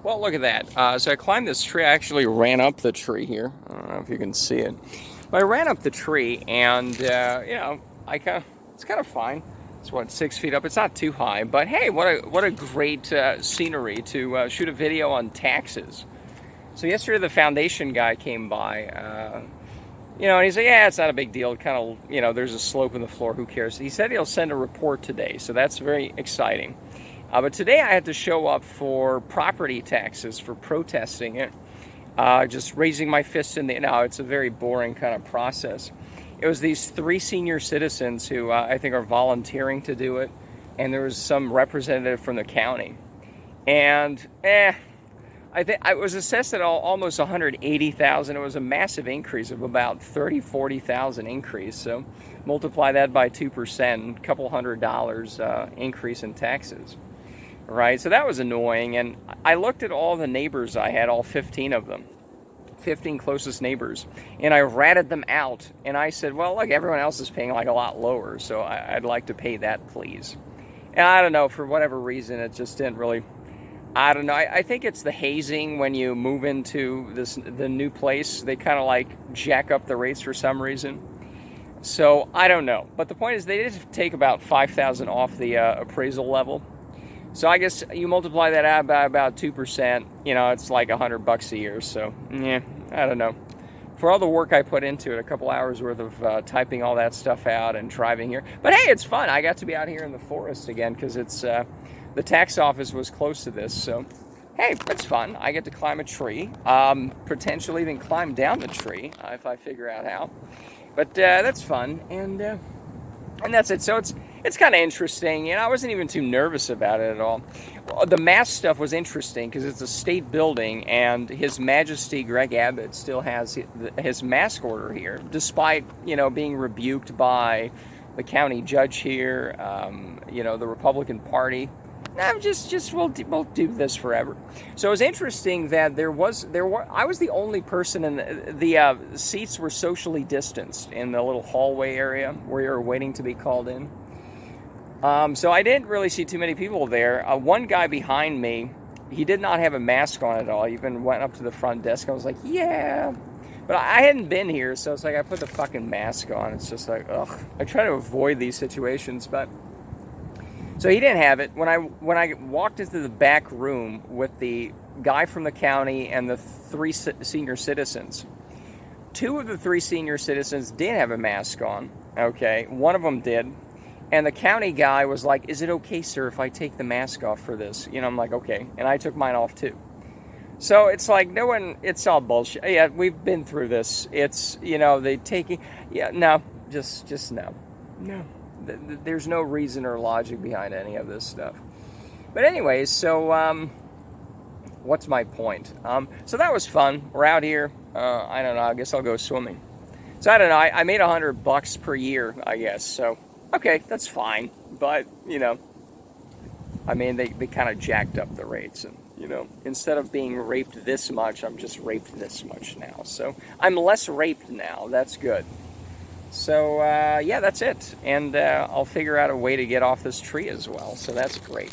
Well, look at that. So I climbed this tree. I actually ran up the tree here. I don't know if you can see it. But I ran up the tree, and, you know, it's kind of fine. It's, what, 6 feet up? It's not too high. But, hey, what a great scenery to shoot a video on taxes. So yesterday the foundation guy came by, you know, and he's like, yeah, it's not a big deal. Kind of, you know, there's a slope in the floor. Who cares? He said he'll send a report today, so that's very exciting. But today I had to show up for property taxes for protesting it. Just raising my fist in the... No, it's a very boring kind of process. It was these 3 senior citizens who I think are volunteering to do it, and there was some representative from the county. And, I think I was assessed at almost $180,000. It was a massive increase of about $30,000-$40,000 increase. So multiply that by 2%, a couple $100 increase in taxes. Right, so that was annoying. And I looked at all the neighbors I had, all 15 of them, 15 closest neighbors, and I ratted them out. And I said, well, look, everyone else is paying like a lot lower, so I'd like to pay that, please. And I don't know, for whatever reason, it just didn't really... I don't know. I think it's the hazing when you move into the new place. They kind of like jack up the rates for some reason. So I don't know. But the point is they did take about $5,000 off the appraisal level. So I guess you multiply that out by about 2%. You know, it's like $100 a year. So yeah, I don't know. For all the work I put into it, a couple hours worth of typing all that stuff out and driving here. But hey, it's fun. I got to be out here in the forest again because it's... the tax office was close to this, so hey, it's fun. I get to climb a tree, potentially even climb down the tree if I figure out how. But that's fun, and that's it. So it's kind of interesting. You know, I wasn't even too nervous about it at all. Well, the mask stuff was interesting because it's a state building, and His Majesty Greg Abbott still has his mask order here, despite, you know, being rebuked by the county judge here, you know, the Republican Party. No, we'll do this forever. So it was interesting that I was the only person in the seats were socially distanced in the little hallway area where you were waiting to be called in. So I didn't really see too many people there. One guy behind me, he did not have a mask on at all. He even went up to the front desk. I was like, yeah. But I hadn't been here, so it's like I put the fucking mask on. It's just like, ugh. I try to avoid these situations, but... So he didn't have it. When I walked into the back room with the guy from the county and the 3 senior citizens, 2 of the 3 senior citizens did have a mask on. Okay, one of them did. And the county guy was like, is it okay, sir, if I take the mask off for this? You know, I'm like, okay. And I took mine off too. So it's like, no one, it's all bullshit. Yeah, we've been through this. It's, you know, they taking, yeah, no, just no. No. There's no reason or logic behind any of this stuff. But anyways, so what's my point? So that was fun. We're out here. I don't know. I guess I'll go swimming. So I don't know. I made $100 per year, I guess. So okay, that's fine. But you know, I mean, they kind of jacked up the rates, and you know, instead of being raped this much, I'm just raped this much now. So I'm less raped now. That's good. So, yeah, that's it. And I'll figure out a way to get off this tree as well. So that's great.